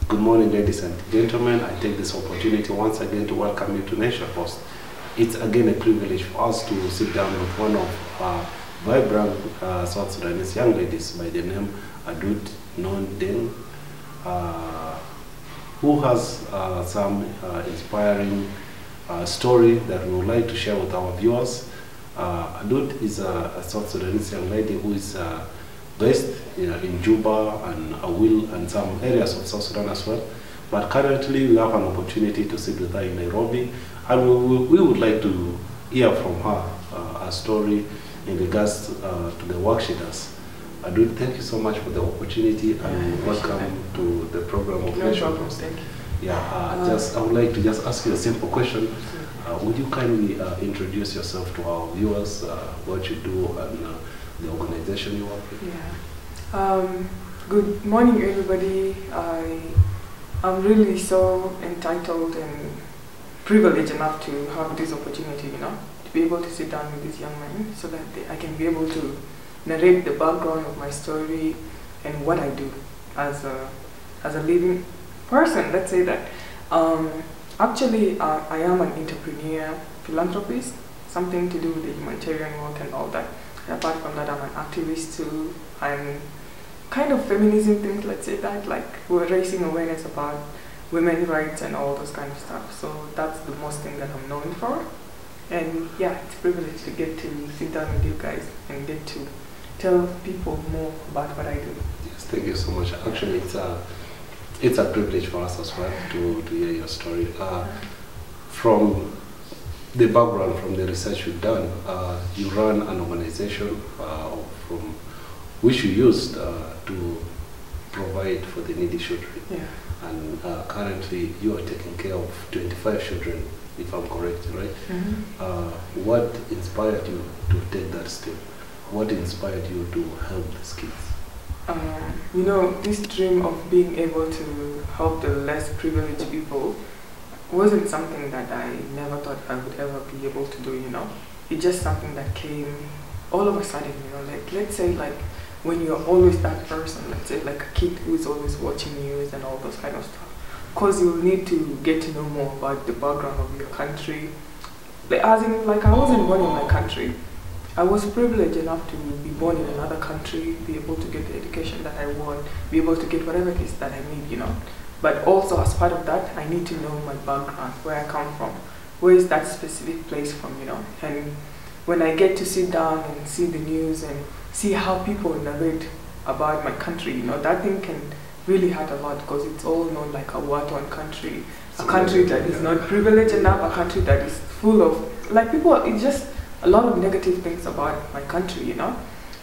Good morning, ladies and gentlemen. I take this opportunity once again to welcome you to Nation Post. It's again a privilege for us to sit down with one of our vibrant South Sudanese young ladies by the name Adut Nondeng, who has some inspiring story that we would like to share with our viewers. Adut is a South Sudanese young lady who is based in Juba and Awil and some areas of South Sudan as well. But currently we have an opportunity to sit with her in Nairobi, and we would like to hear from her a story in regards to the work she does. Adut, thank you so much for the opportunity and welcome to the program of Nation Post. Thank you. Yeah, I would like to just ask you a simple question. Would you kindly introduce yourself to our viewers, what you do and the organization you work with? Yeah. Good morning, everybody. I'm really so entitled and privileged enough to have this opportunity, to be able to sit down with these young men so that I can be able to narrate the background of my story and what I do as a living person, let's say that. Actually, I am an entrepreneur, philanthropist, something to do with the humanitarian work and all that. And apart from that, I'm an activist too. I'm kind of feminism things, let's say that, like we're raising awareness about women's rights and all those kind of stuff. So that's the most thing that I'm known for. And yeah, it's a privilege to get to sit down with you guys and get to tell people more about what I do. Yes, thank you so much. Actually, it's a privilege for us as well to hear your story. From the background, from the research you've done, you run an organization from which you used to provide for the needy children. Yeah. And currently you are taking care of 25 children, if I'm correct, right? Mm-hmm. What inspired you to take that step? What inspired you to help these kids? This dream of being able to help the less privileged people wasn't something that I never thought I would ever be able to do, It's just something that came all of a sudden, like let's say like when you're always that person, let's say like a kid who's always watching news and all those kind of stuff. Because you need to get to know more about the background of your country. As in, like I wasn't born in my country. I was privileged enough to be born in another country, be able to get the education that I want, be able to get whatever it is that I need, But also as part of that, I need to know my background, where I come from, where is that specific place from, And when I get to sit down and see the news and see how people narrate about my country, that thing can really hurt a lot because it's all known like a war-torn country, a country that is not privileged enough, a country that is full of, like people, it's just a lot of negative things about my country,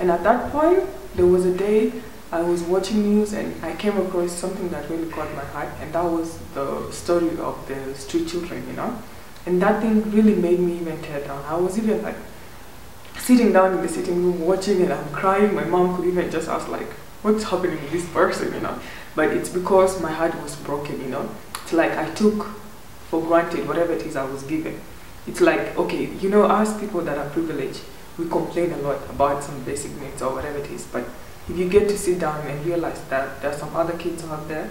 And at that point, there was a day I was watching news and I came across something that really caught my heart, and that was the story of the street children, And that thing really made me even tear down. I was even like sitting down in the sitting room watching and I'm crying. My mom could even just ask like, what's happening with this person, But it's because my heart was broken, It's like I took for granted whatever it is I was given. It's like, okay, as people that are privileged, we complain a lot about some basic needs or whatever it is, but if you get to sit down and realize that there are some other kids out there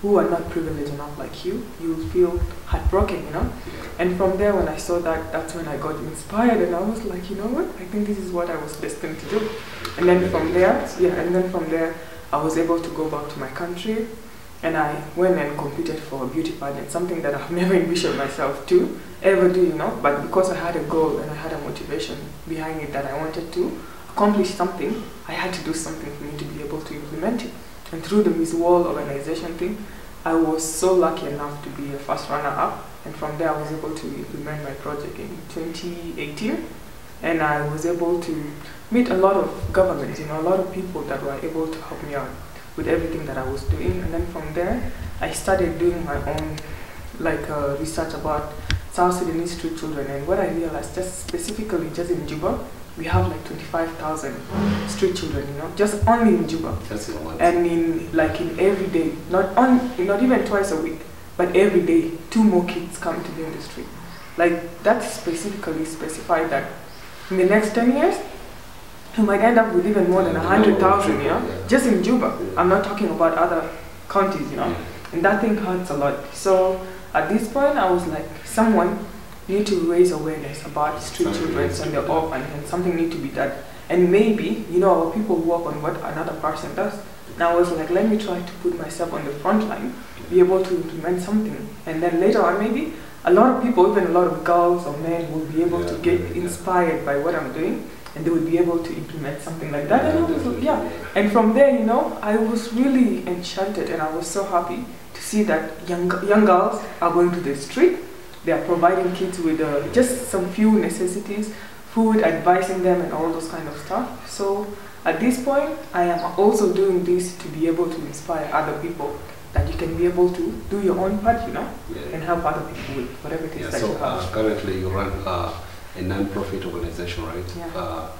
who are not privileged enough like you, you will feel heartbroken, And from there, when I saw that, that's when I got inspired, and I was like, you know what? I think this is what I was destined to do. And then from there, I was able to go back to my country, and I went and competed for a beauty pageant, something that I've never envisioned myself to ever do, But because I had a goal and I had a motivation behind it that I wanted to accomplish something, I had to do something for me to be able to implement it. And through the Miss World organization thing, I was so lucky enough to be a first runner-up. And from there, I was able to implement my project in 2018. And I was able to meet a lot of governments, a lot of people that were able to help me out with everything that I was doing. And then from there, I started doing my own research about South Sudanese street children. And what I realized, just specifically just in Juba, we have like 25,000 street children, just only in Juba. And in every day, not even twice a week, but every day, 2 more kids come to be in the street. Like that specifically specified that in the next 10 years, we might end up with even more than 100,000, just in Juba. I'm not talking about other counties, and that thing hurts a lot. So at this point, I was like, someone need to raise awareness about street children and the orphan, and something need to be done. And maybe, you know, our people work on what another person does. And I was like, let me try to put myself on the front line, be able to implement something. And then later on, maybe a lot of people, even a lot of girls or men, will be able to get inspired by what I'm doing, and they will be able to implement something like that. And I was, and from there, you know, I was really enchanted, and I was so happy to see that young girls are going to the street. They are providing kids with just some few necessities, food, advising them, and all those kind of stuff. So at this point, I am also doing this to be able to inspire other people, that you can be able to do your own part, you know, and help other people with whatever it is that you have. So currently you run a non-profit organization, right? Yeah.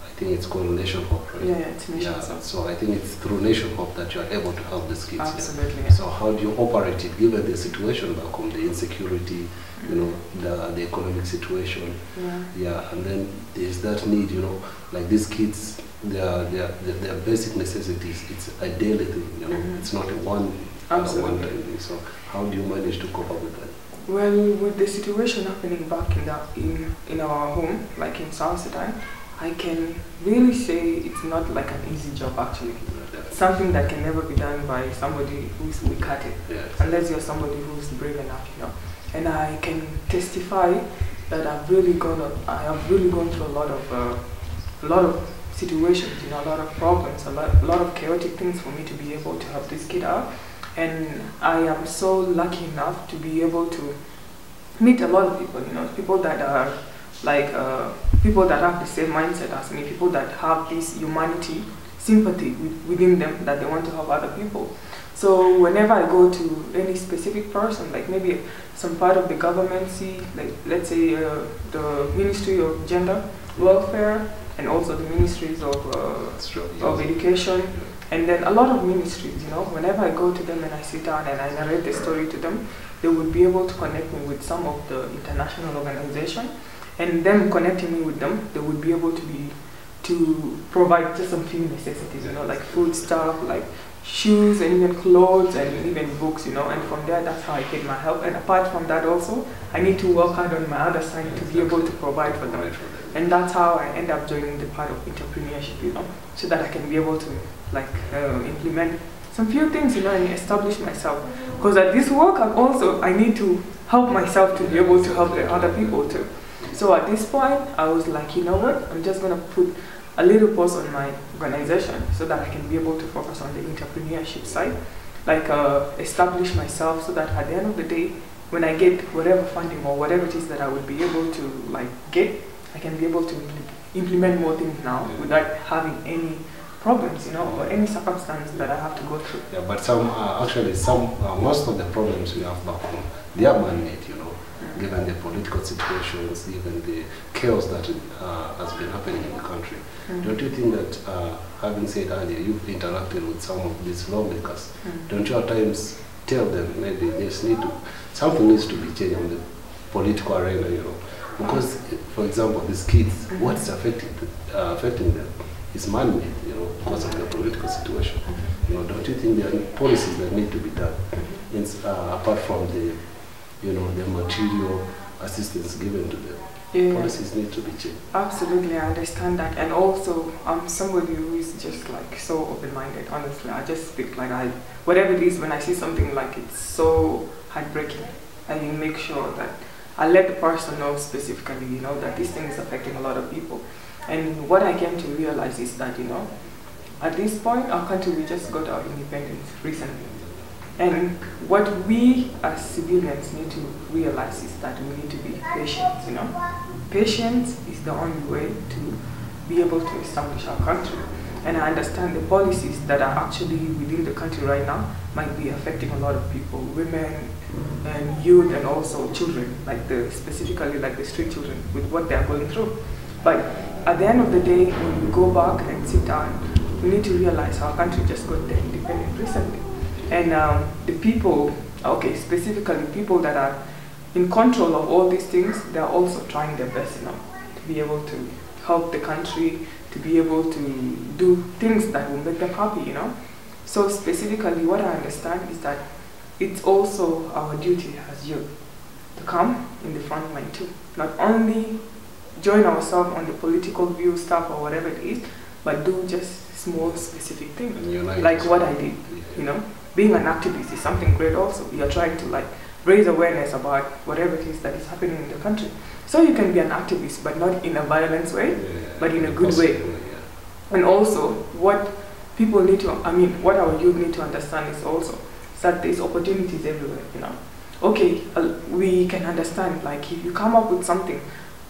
I think it's called Nation Hope, right? Yeah, it's Nation Hope. So I think it's through Nation Hope that you are able to help these kids. Absolutely. Yeah. So how do you operate it, given the situation back home, the insecurity, you know, the economic situation? Yeah. And then there's that need, you know, like these kids, their basic necessities, it's a daily thing, you know, it's not a one time thing. So how do you manage to cope up with that? Well, with the situation happening back in our home, like in South Sudan, I can really say it's not like an easy job actually. Something that can never be done by somebody who's weak-hearted, unless you're somebody who's brave enough, you know. And I can testify that I have really gone through a lot of situations, you know, a lot of problems, a lot of chaotic things for me to be able to help this kid out. And I am so lucky enough to be able to meet a lot of people, you know, people that are like people that have the same mindset as me, people that have this humanity, sympathy within them, that they want to help other people. So whenever I go to any specific person, like maybe some part of the government, like let's say the Ministry of Gender Welfare, and also the ministries of education, and then a lot of ministries, you know, whenever I go to them and I sit down and I narrate the story to them, they would be able to connect me with some of the international organizations, and them connecting me with them, they would be able to provide just some few necessities, you know, like food stuff, like shoes and even clothes and even books, you know, and from there that's how I get my help. And apart from that also, I need to work hard on my other side to be able to provide for them. And that's how I end up joining the part of entrepreneurship, you know, so that I can be able to like implement some few things, you know, and establish myself. Because at this work, I need to help myself to be able to help the other people too. So at this point, I was like, you know what, I'm just going to put a little pause on my organization so that I can be able to focus on the entrepreneurship side, like establish myself so that at the end of the day, when I get whatever funding or whatever it is that I would be able to like get, I can be able to implement more things now without having any problems, you know, or any circumstance that I have to go through. Yeah, but most of the problems we have back home, they are man-made, you know, given the political situations, given the chaos that has been happening in the country. Don't you think that, having said earlier, you've interacted with some of these lawmakers, don't you at times tell them maybe something needs to be changed on the political arena, you know? Because, for example, these kids, what's affecting them is man-made, you know, because of the political situation. You know, don't you think there are policies that need to be done, apart from the, you know, the material assistance given to them? Policies need to be changed. Absolutely, I understand that. And also, I'm somebody who is just like so open-minded, honestly. I just speak like whatever it is, when I see something like it's so heartbreaking, I make sure that I let the person know specifically, you know, that this thing is affecting a lot of people. And what I came to realize is that, you know, at this point, our country, we just got our independence recently. And what we as civilians need to realize is that we need to be patient, you know. Patience is the only way to be able to establish our country. And I understand the policies that are actually within the country right now might be affecting a lot of people, women and youth, and also children, like specifically like the street children, with what they are going through. But at the end of the day, when we go back and sit down, we need to realize our country just got their independence recently. And the people, specifically people that are in control of all these things, they're also trying their best, you know, to be able to help the country, to be able to do things that will make them happy, you know. So specifically what I understand is that it's also our duty as youth to come in the front line too. Not only join ourselves on the political view stuff or whatever it is, but do just small specific things. Like what I did, you know. Being an activist is something great also. You're trying to like raise awareness about whatever it is that is happening in the country. So you can be an activist, but not in a violent way, but in a good way. And also, what people need to, what our youth need to understand is also that there's opportunities everywhere, you know. Okay, we can understand, like, if you come up with something,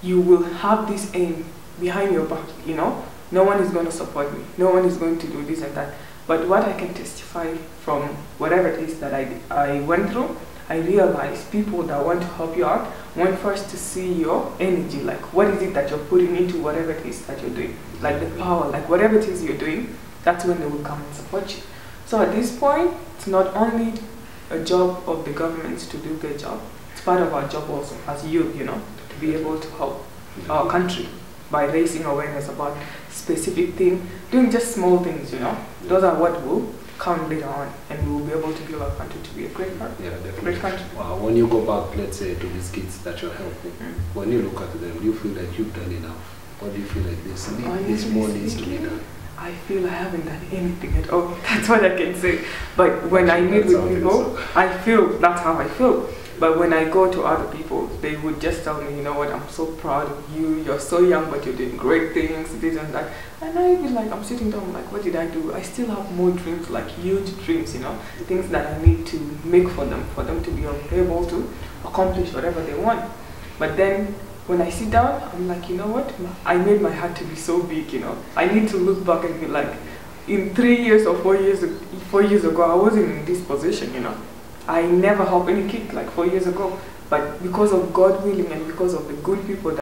you will have this aim behind your back, you know. No one is going to support me. No one is going to do this and that. But what I can testify from whatever it is that I went through, I realized people that want to help you out want first to see your energy, like what is it that you're putting into whatever it is that you're doing, like the power, like whatever it is you're doing, that's when they will come and support you. So at this point, it's not only a job of the government to do their job, it's part of our job also as youth, you know, to be able to help our country by raising awareness about specific things, doing just small things, you know. Those are what will come later on, and we will be able to build our country to be a great country. Yeah, definitely. Great country. When you go back, let's say, to these kids that you're helping, when you look at them, do you feel like you've done enough? Or do you feel like this more needs to be done? I feel I haven't done anything at all. That's what I can say. But when I meet with people, I feel that's how I feel. But when I go to other people, they would just tell me, you know what, I'm so proud of you. You're so young, but you're doing great things, this and that. And I feel like I'm sitting down, like, what did I do? I still have more dreams, like huge dreams, you know, things that I need to make for them to be able to accomplish whatever they want. But then when I sit down, I'm like, you know what? I made my heart to be so big, you know. I need to look back and be like, in 3 years or 4 years ago, I wasn't in this position, you know. I never helped any kid like 4 years ago, but because of God willing and because of the good people that